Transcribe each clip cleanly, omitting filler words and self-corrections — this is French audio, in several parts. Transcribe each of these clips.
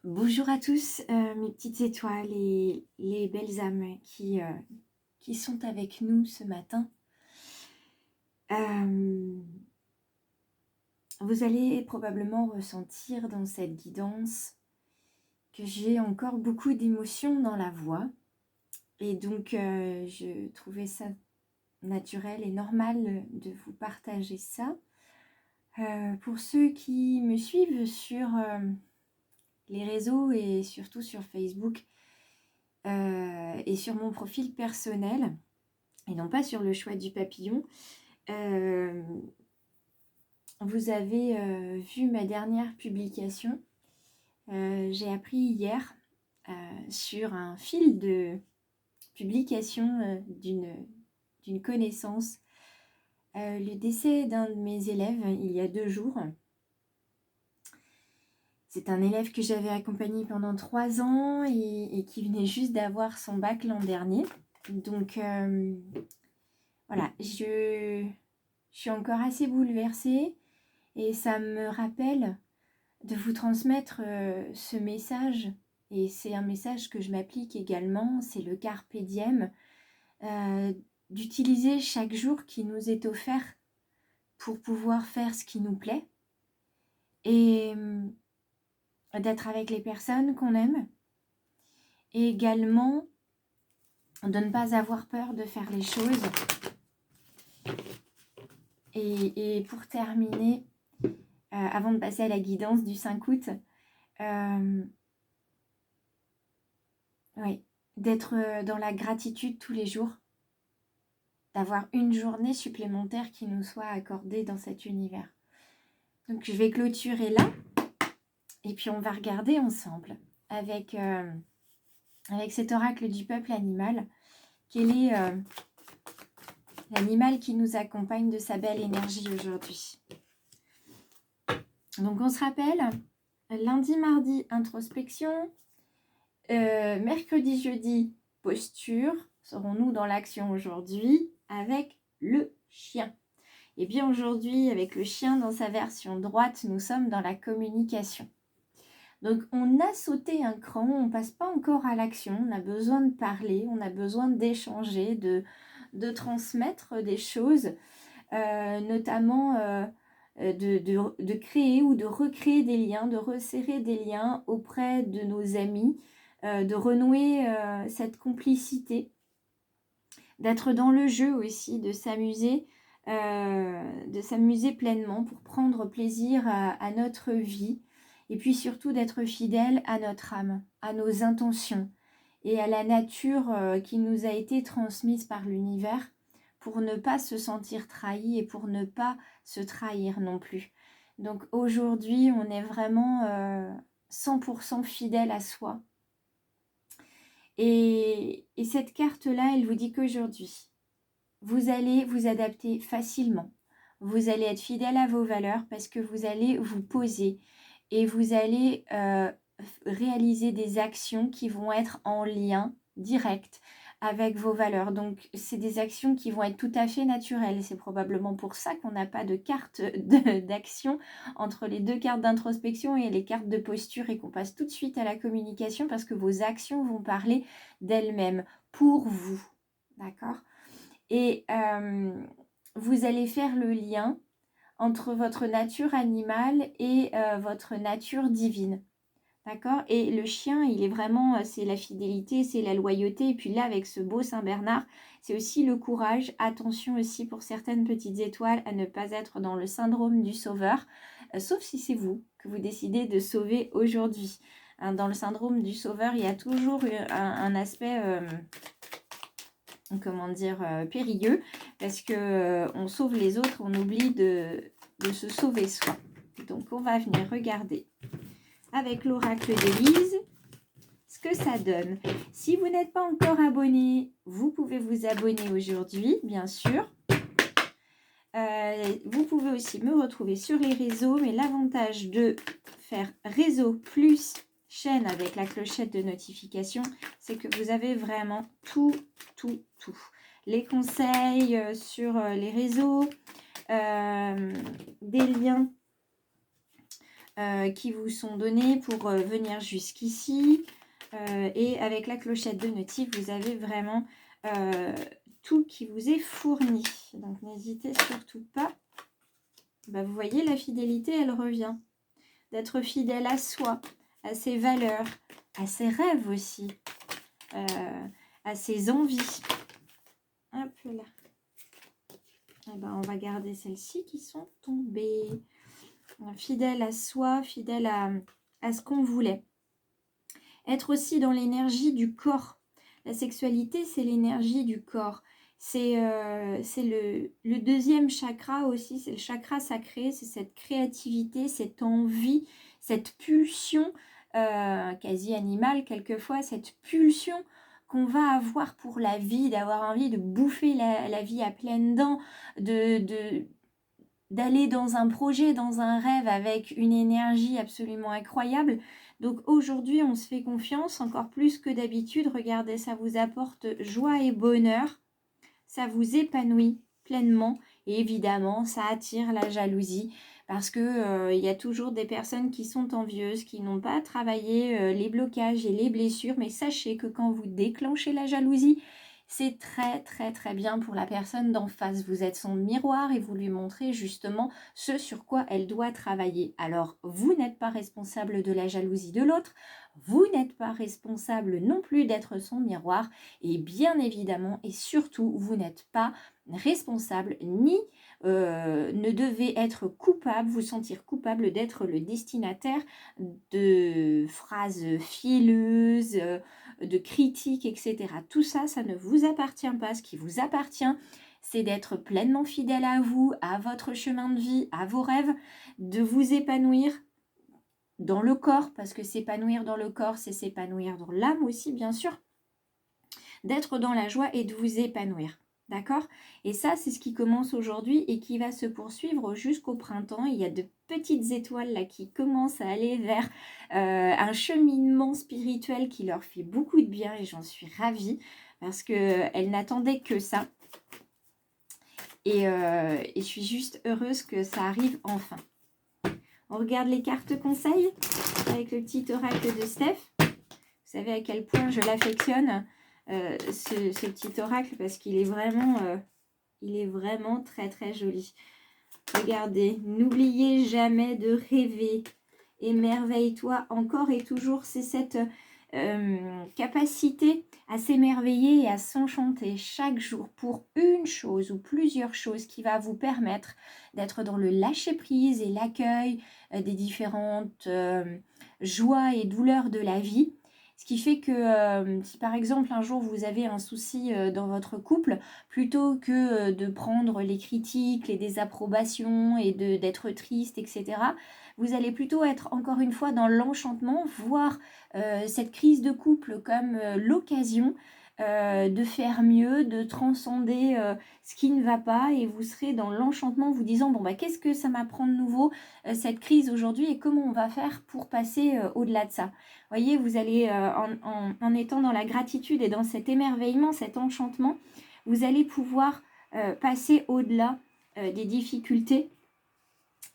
Bonjour à tous, mes petites étoiles et les belles âmes qui sont avec nous ce matin. Vous allez probablement ressentir dans cette guidance que j'ai encore beaucoup d'émotions dans la voix. Et donc, je trouvais ça naturel et normal de vous partager ça. Pour ceux qui me suivent sur les réseaux et surtout sur Facebook, et sur mon profil personnel, et non pas sur le choix du papillon, vous avez vu ma dernière publication. J'ai appris hier sur un fil de publication d'une connaissance le décès d'un de mes élèves il y a 2 jours. C'est un élève que j'avais accompagné pendant 3 ans et qui venait juste d'avoir son bac l'an dernier. Donc voilà, je suis encore assez bouleversée et ça me rappelle de vous transmettre ce message. Et c'est un message que je m'applique également, c'est le carpe diem, d'utiliser chaque jour qui nous est offert pour pouvoir faire ce qui nous plaît et d'être avec les personnes qu'on aime, et également de ne pas avoir peur de faire les choses. Et pour terminer, avant de passer à la guidance du 5 août, oui, d'être dans la gratitude tous les jours, d'avoir une journée supplémentaire qui nous soit accordée dans cet univers. Donc je vais clôturer là, et puis on va regarder ensemble avec cet oracle du peuple animal, quel est l'animal qui nous accompagne de sa belle énergie aujourd'hui. Donc on se rappelle, lundi, mardi, introspection, mercredi, jeudi, posture. Serons-nous dans l'action aujourd'hui avec le chien? Et bien aujourd'hui, avec le chien dans sa version droite, nous sommes dans la communication. Donc on a sauté un cran, on ne passe pas encore à l'action, on a besoin de parler, on a besoin d'échanger, de transmettre des choses, notamment de créer ou de recréer des liens, de resserrer des liens auprès de nos amis, de renouer cette complicité, d'être dans le jeu aussi, de s'amuser pleinement pour prendre plaisir à notre vie, et puis surtout d'être fidèle à notre âme, à nos intentions et à la nature qui nous a été transmise par l'univers, pour ne pas se sentir trahi et pour ne pas se trahir non plus. Donc aujourd'hui, on est vraiment 100% fidèle à soi. Et cette carte-là, elle vous dit qu'aujourd'hui, vous allez vous adapter facilement. Vous allez être fidèle à vos valeurs parce que vous allez vous poser et vous allez réaliser des actions qui vont être en lien direct avec vos valeurs. Donc, c'est des actions qui vont être tout à fait naturelles. C'est probablement pour ça qu'on n'a pas de carte d'action entre les 2 cartes d'introspection et les cartes de posture, et qu'on passe tout de suite à la communication, parce que vos actions vont parler d'elles-mêmes pour vous. D'accord ? Et vous allez faire le lien entre votre nature animale et votre nature divine. D'accord? Et le chien, il est vraiment, c'est la fidélité, c'est la loyauté. Et puis là, avec ce beau Saint-Bernard, c'est aussi le courage. Attention aussi pour certaines petites étoiles à ne pas être dans le syndrome du sauveur, sauf si c'est vous que vous décidez de sauver aujourd'hui. Hein, dans le syndrome du sauveur, il y a toujours un aspect... comment dire, périlleux, parce que on sauve les autres, on oublie de se sauver soi. Donc on va venir regarder avec l'oracle d'Élise ce que ça donne. Si vous n'êtes pas encore abonné, vous pouvez vous abonner aujourd'hui, bien sûr. Vous pouvez aussi me retrouver sur les réseaux, mais l'avantage de faire réseau plus chaîne avec la clochette de notification, c'est que vous avez vraiment tout. Les conseils sur les réseaux, des liens qui vous sont données pour venir jusqu'ici. Et avec la clochette de notif, vous avez vraiment tout qui vous est fourni. Donc n'hésitez surtout pas. Bah, vous voyez, la fidélité, elle revient. D'être fidèle à soi, à ses valeurs, à ses rêves aussi, à ses envies. Hop là. Et ben, on va garder celles-ci qui sont tombées. Fidèle à soi, fidèle à ce qu'on voulait. Être aussi dans l'énergie du corps. La sexualité, c'est l'énergie du corps. C'est le deuxième chakra aussi, c'est le chakra sacré, c'est cette créativité, cette envie, cette pulsion quasi animale quelquefois, cette pulsion qu'on va avoir pour la vie, d'avoir envie de bouffer la vie à pleines dents, d'aller dans un projet, dans un rêve avec une énergie absolument incroyable. Donc aujourd'hui, on se fait confiance encore plus que d'habitude. Regardez, ça vous apporte joie et bonheur. Ça vous épanouit pleinement. Et évidemment, ça attire la jalousie. Parce que y a toujours des personnes qui sont envieuses, qui n'ont pas travaillé les blocages et les blessures. Mais sachez que quand vous déclenchez la jalousie, c'est très très très bien pour la personne d'en face. Vous êtes son miroir et vous lui montrez justement ce sur quoi elle doit travailler. Alors, vous n'êtes pas responsable de la jalousie de l'autre, vous n'êtes pas responsable non plus d'être son miroir et bien évidemment et surtout, vous n'êtes pas responsable ni ne devez être coupable, vous sentir coupable d'être le destinataire de phrases fileuses, de critiques, etc. Tout ça, ça ne vous appartient pas. Ce qui vous appartient, c'est d'être pleinement fidèle à vous, à votre chemin de vie, à vos rêves, de vous épanouir dans le corps, parce que s'épanouir dans le corps, c'est s'épanouir dans l'âme aussi, bien sûr, d'être dans la joie et de vous épanouir. D'accord? Et ça, c'est ce qui commence aujourd'hui et qui va se poursuivre jusqu'au printemps. Il y a de petites étoiles là qui commencent à aller vers un cheminement spirituel qui leur fait beaucoup de bien et j'en suis ravie parce qu'elles n'attendaient que ça. Et je suis juste heureuse que ça arrive enfin. On regarde les cartes conseils avec le petit oracle de Steph. Vous savez à quel point je l'affectionne. Ce petit oracle parce qu'il est vraiment très très joli. Regardez, n'oubliez jamais de rêver, émerveille-toi encore et toujours. C'est cette capacité à s'émerveiller et à s'enchanter chaque jour pour une chose ou plusieurs choses qui va vous permettre d'être dans le lâcher-prise et l'accueil des différentes joies et douleurs de la vie. Ce qui fait que si par exemple un jour vous avez un souci dans votre couple, plutôt que de prendre les critiques, les désapprobations et d'être triste, etc., vous allez plutôt être encore une fois dans l'enchantement, voir cette crise de couple comme l'occasion de faire mieux, de transcender ce qui ne va pas et vous serez dans l'enchantement vous disant bon bah qu'est-ce que ça m'apprend de nouveau cette crise aujourd'hui et comment on va faire pour passer au-delà de ça. Vous voyez, vous allez en étant dans la gratitude et dans cet émerveillement, cet enchantement, vous allez pouvoir passer au-delà des difficultés.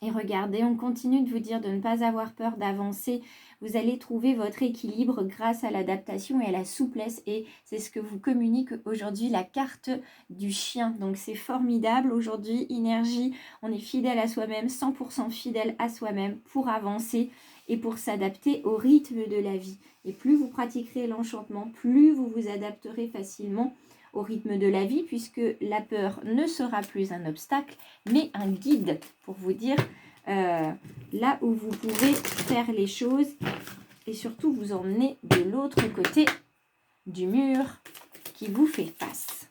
Et regardez, on continue de vous dire de ne pas avoir peur d'avancer. Vous allez trouver votre équilibre grâce à l'adaptation et à la souplesse. Et c'est ce que vous communique aujourd'hui la carte du chien. Donc c'est formidable. Aujourd'hui, énergie, on est fidèle à soi-même, 100% fidèle à soi-même pour avancer et pour s'adapter au rythme de la vie. Et plus vous pratiquerez l'enchantement, plus vous vous adapterez facilement au rythme de la vie, puisque la peur ne sera plus un obstacle, mais un guide pour vous dire là où vous pouvez faire les choses et surtout vous emmener de l'autre côté du mur qui vous fait face.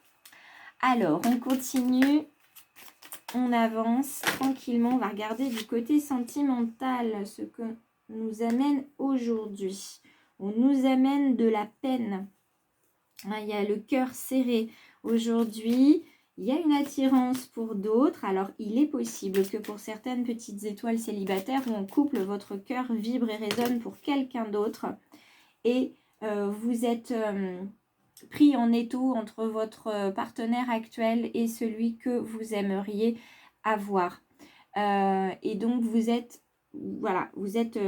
Alors, on continue, on avance tranquillement, on va regarder du côté sentimental ce que nous amène aujourd'hui. On nous amène de la peine. Il y a le cœur serré aujourd'hui, il y a une attirance pour d'autres. Alors, il est possible que pour certaines petites étoiles célibataires ou en couple, votre cœur vibre et résonne pour quelqu'un d'autre. Et vous êtes pris en étau entre votre partenaire actuel et celui que vous aimeriez avoir. Et donc, vous êtes voilà, vous êtes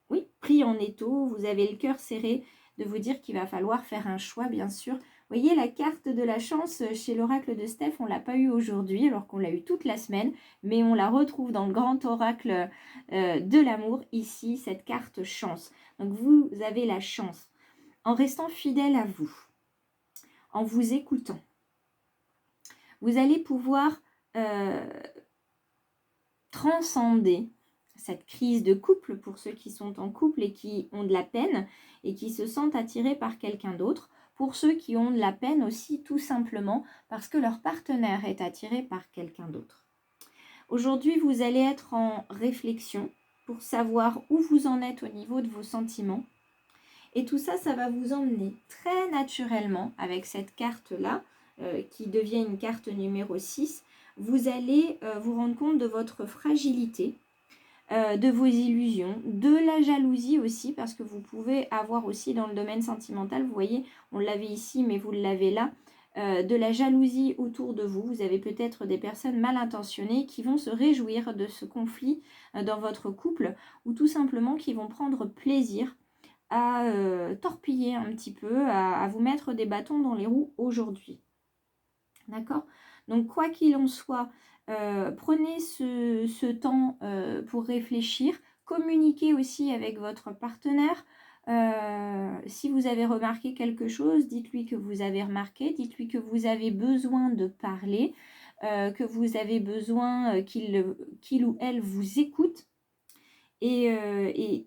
oui, pris en étau, vous avez le cœur serré de vous dire qu'il va falloir faire un choix, bien sûr. Vous voyez, la carte de la chance chez l'oracle de Steph, on ne l'a pas eu aujourd'hui, alors qu'on l'a eu toute la semaine, mais on la retrouve dans le grand oracle de l'amour, ici, cette carte chance. Donc, vous avez la chance. En restant fidèle à vous, en vous écoutant, vous allez pouvoir transcender cette crise de couple pour ceux qui sont en couple et qui ont de la peine et qui se sentent attirés par quelqu'un d'autre. Pour ceux qui ont de la peine aussi, tout simplement parce que leur partenaire est attiré par quelqu'un d'autre. Aujourd'hui, vous allez être en réflexion pour savoir où vous en êtes au niveau de vos sentiments. Et tout ça, ça va vous emmener très naturellement avec cette carte-là, qui devient une carte numéro 6. Vous allez vous rendre compte de votre fragilité, de vos illusions, de la jalousie aussi, parce que vous pouvez avoir aussi dans le domaine sentimental, vous voyez, on l'avait ici, mais vous l'avez là, de la jalousie autour de vous. Vous avez peut-être des personnes mal intentionnées qui vont se réjouir de ce conflit dans votre couple, ou tout simplement qui vont prendre plaisir à torpiller un petit peu, à vous mettre des bâtons dans les roues aujourd'hui. D'accord? Donc, quoi qu'il en soit, prenez ce temps pour réfléchir. Communiquez aussi avec votre partenaire. Si vous avez remarqué quelque chose, dites-lui que vous avez remarqué. Dites-lui que vous avez besoin de parler, que vous avez besoin qu'il ou elle vous écoute. Et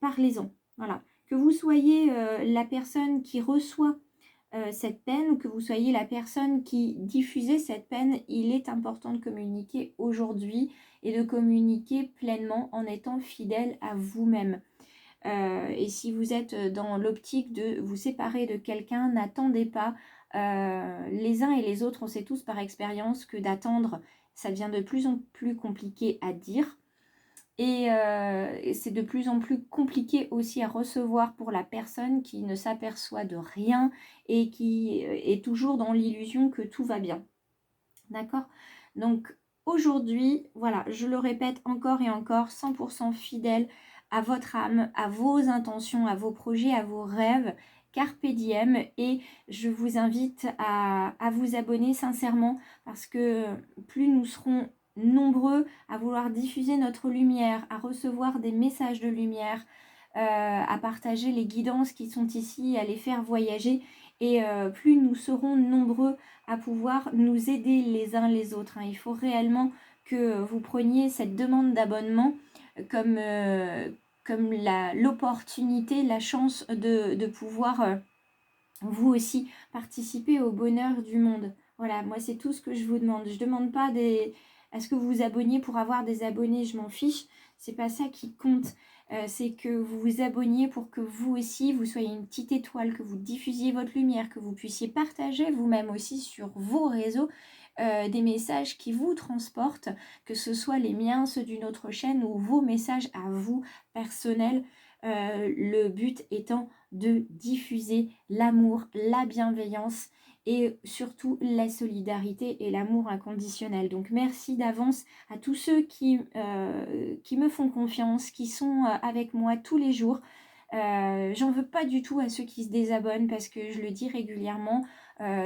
parlez-en. Voilà. Que vous soyez la personne qui reçoit cette peine ou que vous soyez la personne qui diffusez cette peine, il est important de communiquer aujourd'hui et de communiquer pleinement en étant fidèle à vous-même. Et si vous êtes dans l'optique de vous séparer de quelqu'un, n'attendez pas. Les uns et les autres, on sait tous par expérience que d'attendre, ça devient de plus en plus compliqué à dire. Et c'est de plus en plus compliqué aussi à recevoir pour la personne qui ne s'aperçoit de rien et qui est toujours dans l'illusion que tout va bien. D'accord? Donc aujourd'hui, voilà, je le répète encore et encore, 100% fidèle à votre âme, à vos intentions, à vos projets, à vos rêves. Carpe diem, et je vous invite à vous abonner sincèrement parce que plus nous serons nombreux à vouloir diffuser notre lumière, à recevoir des messages de lumière, à partager les guidances qui sont ici, à les faire voyager, et plus nous serons nombreux à pouvoir nous aider les uns les autres. Il faut réellement que vous preniez cette demande d'abonnement comme l'opportunité, la chance de pouvoir vous aussi participer au bonheur du monde. Voilà, moi c'est tout ce que je vous demande. Je ne demande pas à ce que vous vous abonniez pour avoir des abonnés, je m'en fiche. C'est pas ça qui compte. C'est que vous vous abonniez pour que vous aussi, vous soyez une petite étoile, que vous diffusiez votre lumière, que vous puissiez partager vous-même aussi sur vos réseaux des messages qui vous transportent, que ce soit les miens, ceux d'une autre chaîne ou vos messages à vous personnels. Le but étant de diffuser l'amour, la bienveillance et surtout la solidarité et l'amour inconditionnel. Donc merci d'avance à tous ceux qui me font confiance, qui sont avec moi tous les jours. J'en veux pas du tout à ceux qui se désabonnent parce que je le dis régulièrement,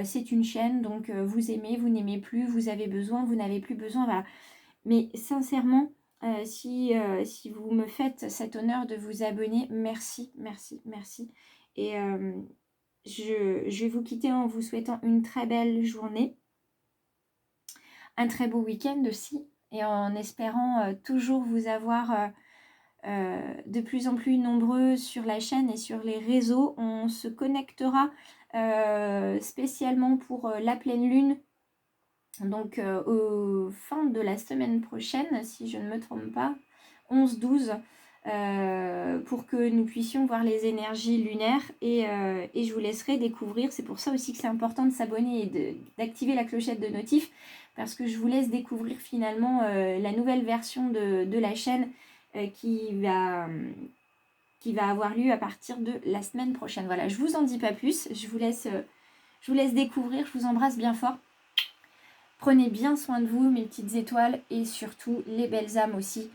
c'est une chaîne, donc vous aimez, vous n'aimez plus, vous avez besoin, vous n'avez plus besoin, voilà. Mais sincèrement, si vous me faites cet honneur de vous abonner, merci, merci, merci. Et je vais vous quitter en vous souhaitant une très belle journée, un très beau week-end aussi, et en espérant toujours vous avoir de plus en plus nombreux sur la chaîne et sur les réseaux. On se connectera spécialement pour la pleine lune. Donc au fin de la semaine prochaine, si je ne me trompe pas, 11-12, pour que nous puissions voir les énergies lunaires et je vous laisserai découvrir. C'est pour ça aussi que c'est important de s'abonner et d'activer la clochette de notif, parce que je vous laisse découvrir finalement la nouvelle version de la chaîne qui va avoir lieu à partir de la semaine prochaine. Voilà, je vous en dis pas plus, je vous laisse découvrir, je vous embrasse bien fort. Prenez bien soin de vous, mes petites étoiles, et surtout les belles âmes aussi.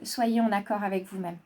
soyez en accord avec vous-même.